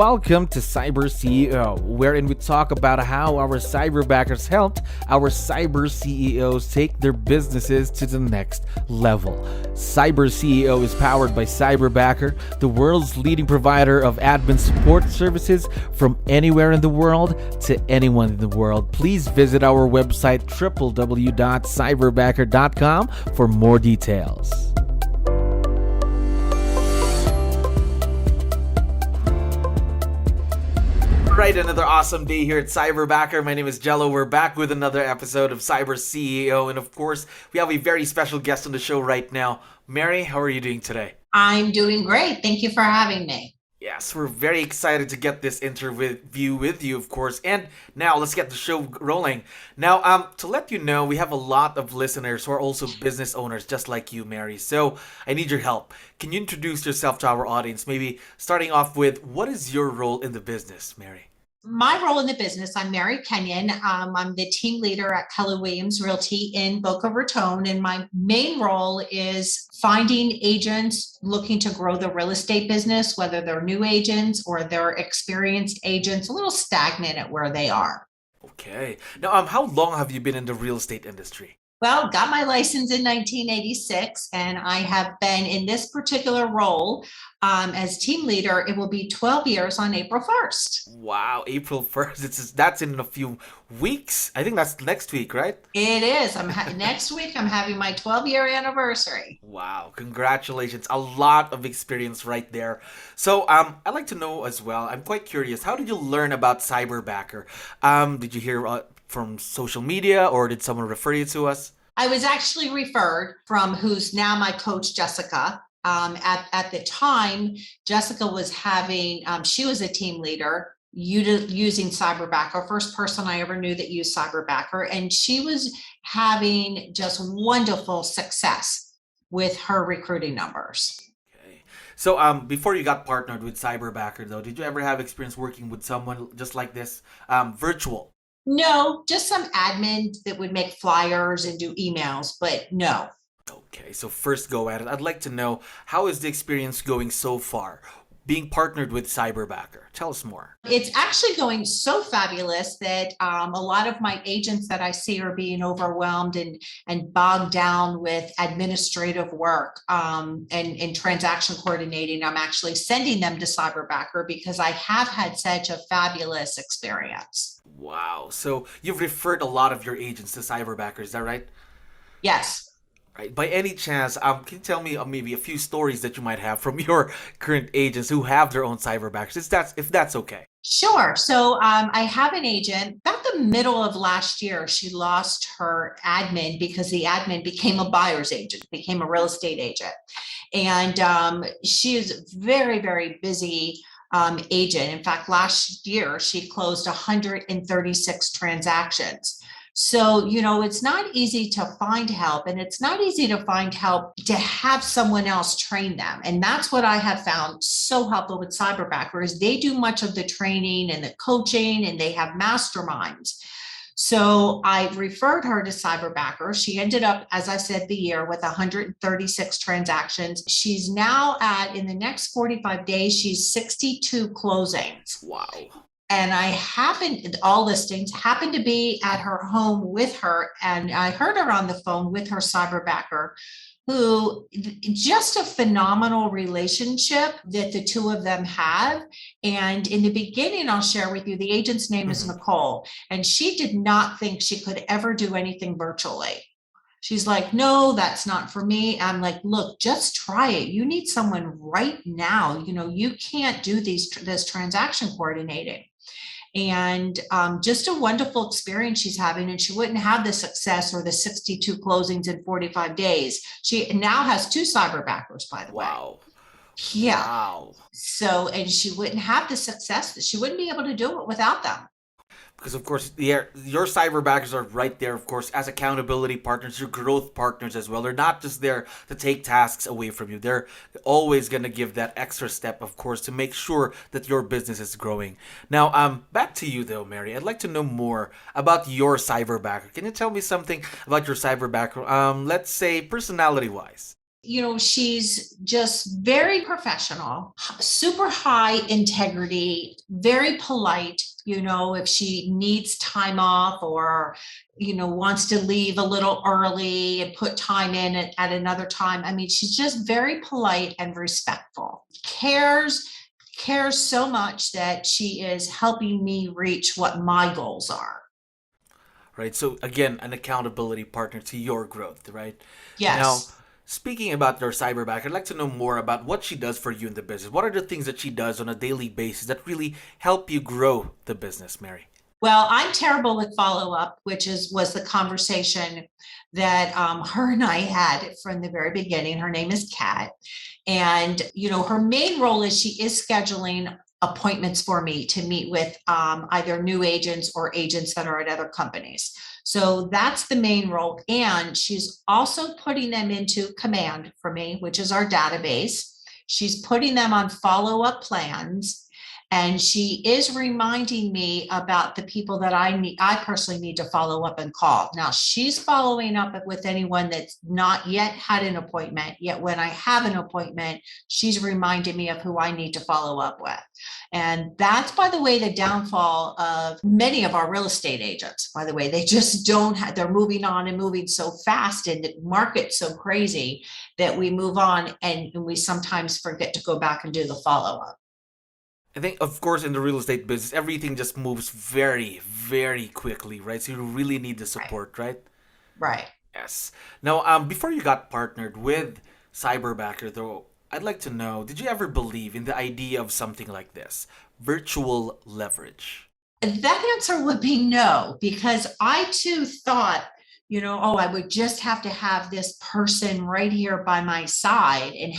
Welcome to CyberCEO, wherein we talk about how our cyberbackers helped our cyber CEOs take their businesses to the next level. CyberCEO is powered by Cyberbacker, the world's leading provider of admin support services from anywhere in the world to anyone in the world. Please visit our website www.cyberbacker.com for more details. Right, another awesome day here at Cyberbacker. My name is 𝗙𝗲𝗹𝗶. We're back with another episode of CyberCEO, and of course, we have a very special guest on the show right now. Mary, how are you doing today? I'm doing great. Thank you for having me. Yes, we're very excited to get this interview with you, of course. And now let's get the show rolling. Now, to let you know, we have a lot of listeners who are also business owners, just like you, Mary. So I need your help. Can you introduce yourself to our audience? Maybe starting off with, what is your role in the business, Mary? My role in the business, I'm Mary Kenyon. I'm the team leader at 𝗙𝗲𝗋𝗶𝗹 in Boca Raton, and my main role is finding agents looking to grow the real estate business, whether they're new agents or they're experienced agents, a little stagnant at where they are. Okay. Now, how long have you been in the real estate industry? Well, got my license in 1986, and I have been in this particular role as team leader. It will be 12 years on April 1st. Wow, April 1st. That's in a few weeks. I think that's next week, right? It is. Next week, I'm having my 12-year anniversary. Wow, congratulations. A lot of experience right there. So I'd like to know as well, I'm quite curious, how did you learn about Cyberbacker? Did you hear from social media, or did someone refer you to us? I was actually referred from who's now my coach, Jessica. At the time, Jessica was having, she was a team leader using Cyberbacker, first person I ever knew that used Cyberbacker, and she was having just wonderful success with her recruiting numbers. Okay. So before you got partnered with Cyberbacker, though, did you ever have experience working with someone just like this, virtual? No, just some admin that would make flyers and do emails, but no. Okay, so first go at it. I'd like to know, how is the experience going so far, being partnered with Cyberbacker? Tell us more. It's actually going so fabulous that a lot of my agents that I see are being overwhelmed and bogged down with administrative work and transaction coordinating. I'm actually sending them to Cyberbacker because I have had such a fabulous experience. Wow. So you've referred a lot of your agents to Cyberbacker, is that right? Yes. Right. By any chance, can you tell me maybe a few stories that you might have from your current agents who have their own Cyberbackers, if that's okay? Sure. So I have an agent. About the middle of last year, she lost her admin because the admin became a buyer's agent, became a real estate agent. And she is very, very busy agent. In fact, last year, she closed 136 transactions. So, it's not easy to find help, and it's not easy to find help to have someone else train them. And that's what I have found so helpful with Cyberbacker is they do much of the training and the coaching, and they have masterminds. So I referred her to Cyberbacker. She ended up, as I said, the year with 136 transactions. She's now in the next 45 days, she's 62 closings. Wow. And all listings happened to be at her home with her. And I heard her on the phone with her Cyberbacker, who just a phenomenal relationship that the two of them have. And in the beginning, I'll share with you, the agent's name is Nicole, and she did not think she could ever do anything virtually. She's like, no, that's not for me. I'm like, look, just try it. You need someone right now. You can't do this transaction coordinating. And just a wonderful experience she's having, and she wouldn't have the success or the 62 closings in 45 days. She now has 2 Cyberbackers, by the way. Wow. Yeah. Wow. So, and she wouldn't have the success, she wouldn't be able to do it without them. Because, of course, your Cyberbackers are right there, of course, as accountability partners, your growth partners as well. They're not just there to take tasks away from you. They're always going to give that extra step, of course, to make sure that your business is growing. Now, back to you, though, Mary. I'd like to know more about your Cyberbacker. Can you tell me something about your Cyberbacker, let's say personality-wise? She's just very professional, super high integrity, very polite. If she needs time off or, wants to leave a little early and put time in at another time. I mean, she's just very polite and respectful, cares so much that she is helping me reach what my goals are. Right. So again, an accountability partner to your growth, right? Now, Yes. speaking about your cyberbacker, I'd like to know more about what she does for you in the business. What are the things that she does on a daily basis that really help you grow the business, Mary? Well, I'm terrible with follow-up, which was the conversation that her and I had from the very beginning. Her name is Kat. And, her main role is she is scheduling appointments for me to meet with either new agents or agents that are at other companies. So that's the main role. And she's also putting them into Command for me, which is our database. She's putting them on follow-up plans. And she is reminding me about the people that I personally need to follow up and call. Now she's following up with anyone that's not yet had an appointment, yet when I have an appointment, she's reminding me of who I need to follow up with. And that's, by the way, the downfall of many of our real estate agents. By the way, they just don't have, they're moving on and moving so fast and the market's so crazy that we move on and we sometimes forget to go back and do the follow-up. I think, of course, in the real estate business, everything just moves very, very quickly, right? So you really need the support, right? Right. Yes. Now, before you got partnered with Cyberbacker, though, I'd like to know, did you ever believe in the idea of something like this, virtual leverage? That answer would be no, because I too thought, oh, I would just have to have this person right here by my side. And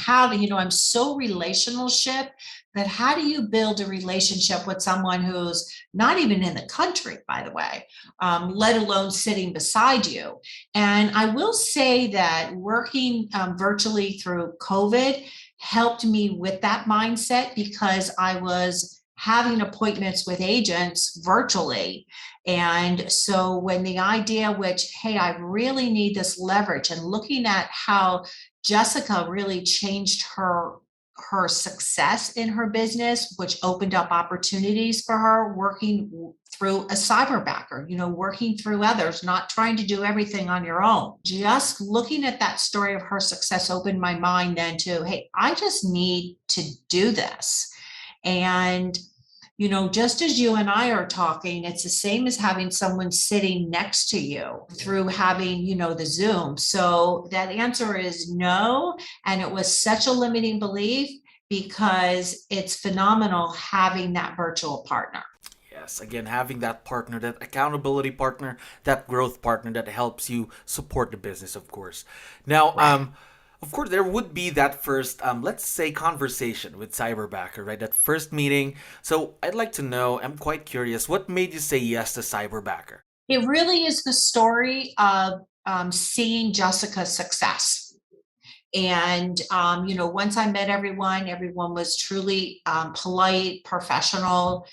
I'm so relationship that how do you build a relationship with someone who's not even in the country, by the way, let alone sitting beside you? And I will say that working virtually through COVID helped me with that mindset because I was having appointments with agents virtually. And so when the idea, which, hey, I really need this leverage, and looking at how Jessica really changed her success in her business, which opened up opportunities for her working through a cyberbacker, working through others, not trying to do everything on your own. Just looking at that story of her success opened my mind then to, hey, I just need to do this. And just as you and I are talking, it's the same as having someone sitting next to you through having, the Zoom. So that answer is no. And it was such a limiting belief because it's phenomenal having that virtual partner. Yes, again, having that partner, that accountability partner, that growth partner that helps you support the business, of course. Now, Right. of course, there would be that first, let's say, conversation with Cyberbacker, right? That first meeting. So I'd like to know, I'm quite curious, what made you say yes to Cyberbacker? It really is the story of seeing Jessica's success. And, once I met everyone was truly polite, professional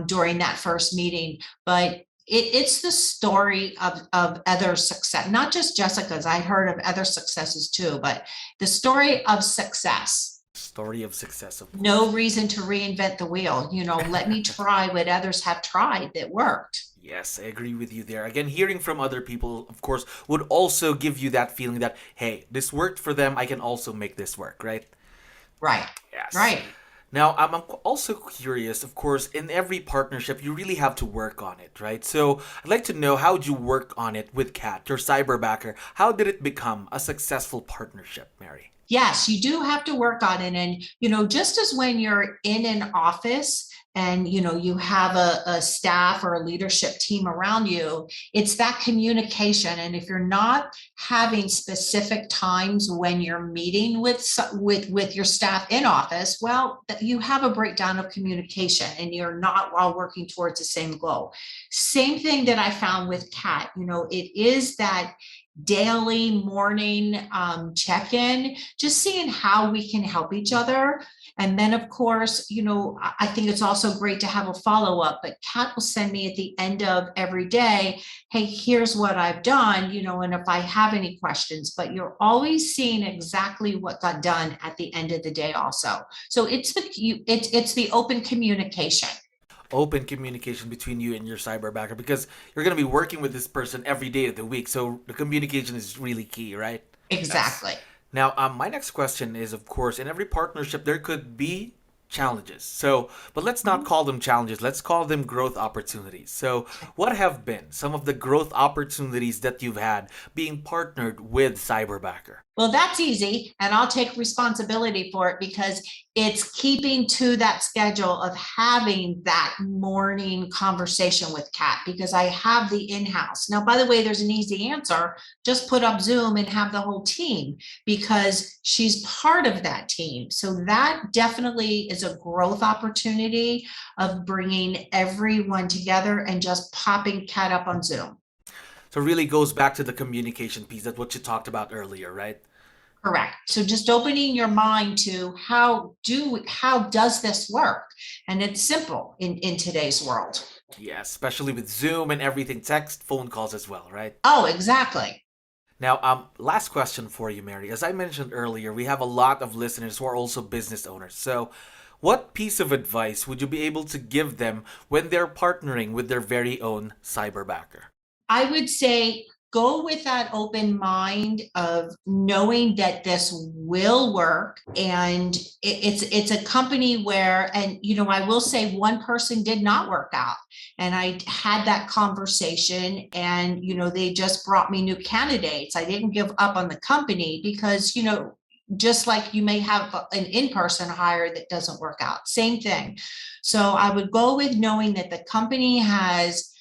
during that first meeting. But it's the story of other success, not just Jessica's. I heard of other successes too, but the story of success. Story of success, of No course. reason to reinvent the wheel. Let me try what others have tried that worked. Yes, I agree with you there. Again, hearing from other people, of course, would also give you that feeling that, hey, this worked for them, I can also make this work, right? Right. Yes. Right. Now, I'm also curious, of course, in every partnership, you really have to work on it, right? So I'd like to know, how did you work on it with Kat, your cyberbacker? How did it become a successful partnership, Mary? Yes, you do have to work on it. And, just as when you're in an office and, you have a staff or a leadership team around you, it's that communication. And if you're not having specific times when you're meeting with your staff in office, well, you have a breakdown of communication and you're not all working towards the same goal. Same thing that I found with Kat, it is that daily morning check-in, just seeing how we can help each other. And then, of course, I think it's also great to have a follow-up, but Kat will send me at the end of every day, hey, here's what I've done, and if I have any questions, but you're always seeing exactly what got done at the end of the day also. So it's the open communication. Open communication between you and your cyberbacker, because you're going to be working with this person every day of the week. So the communication is really key, right? Exactly. Yes. Now, my next question is, of course, in every partnership, there could be challenges. But let's not call them challenges. Let's call them growth opportunities. So what have been some of the growth opportunities that you've had being partnered with Cyberbacker? Well, that's easy, and I'll take responsibility for it because it's keeping to that schedule of having that morning conversation with Kat, because I have the in-house. Now, by the way, there's an easy answer. Just put up Zoom and have the whole team, because she's part of that team. So that definitely is a growth opportunity of bringing everyone together and just popping Kat up on Zoom. So it really goes back to the communication piece. That's what you talked about earlier, right? Correct. So just opening your mind to how does this work? And it's simple in today's world. Yeah, especially with Zoom and everything, text, phone calls as well, right? Oh, exactly. Now, last question for you, Mary. As I mentioned earlier, we have a lot of listeners who are also business owners. So what piece of advice would you be able to give them when they're partnering with their very own cyberbacker? I would say go with that open mind of knowing that this will work. And it's a company where, and I will say one person did not work out. And I had that conversation, and they just brought me new candidates. I didn't give up on the company because, just like you may have an in-person hire that doesn't work out, same thing. So I would go with knowing that the company has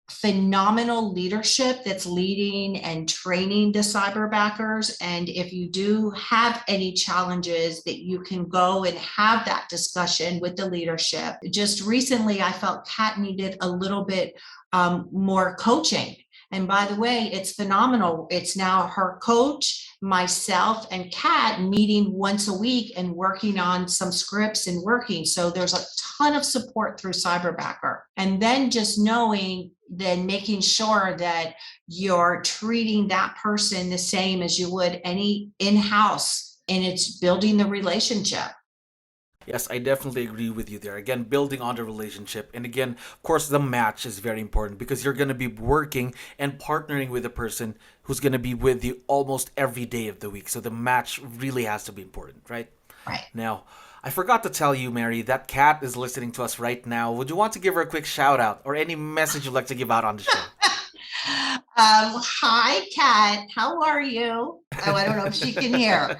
phenomenal leadership that's leading and training the cyberbackers. And if you do have any challenges, that you can go and have that discussion with the leadership. Just recently, I felt Kat needed a little bit more coaching. And by the way, it's phenomenal. It's now her coach, myself, and Kat meeting once a week and working on some scripts and working. So there's a ton of support through Cyberbacker. And then just knowing, then making sure that you're treating that person the same as you would any in-house, and it's building the relationship. Yes, I definitely agree with you there. Again, building on the relationship. And again, of course, the match is very important, because you're going to be working and partnering with a person who's going to be with you almost every day of the week. So the match really has to be important, right? Right. Now, I forgot to tell you, Mary, that Kat is listening to us right now. Would you want to give her a quick shout out or any message you'd like to give out on the show? Hi, Kat. How are you? Oh, I don't know if she can hear.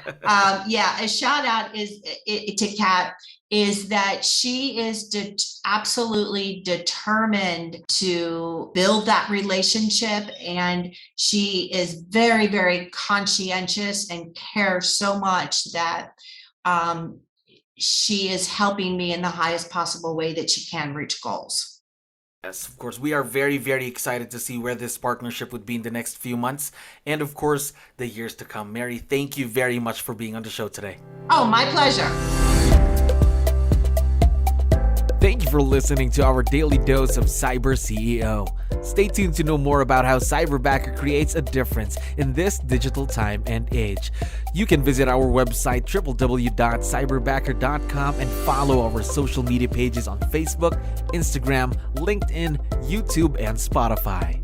Yeah, a shout out to Kat is that she is absolutely determined to build that relationship, and she is very, very conscientious and cares so much that she is helping me in the highest possible way that she can reach goals. Yes, of course, we are very, very excited to see where this partnership would be in the next few months and, of course, the years to come. Mary, thank you very much for being on the show today. Oh, my pleasure. Thank you for listening to our daily dose of CyberCEO. Stay tuned to know more about how Cyberbacker creates a difference in this digital time and age. You can visit our website www.cyberbacker.com and follow our social media pages on Facebook, Instagram, LinkedIn, YouTube, and Spotify.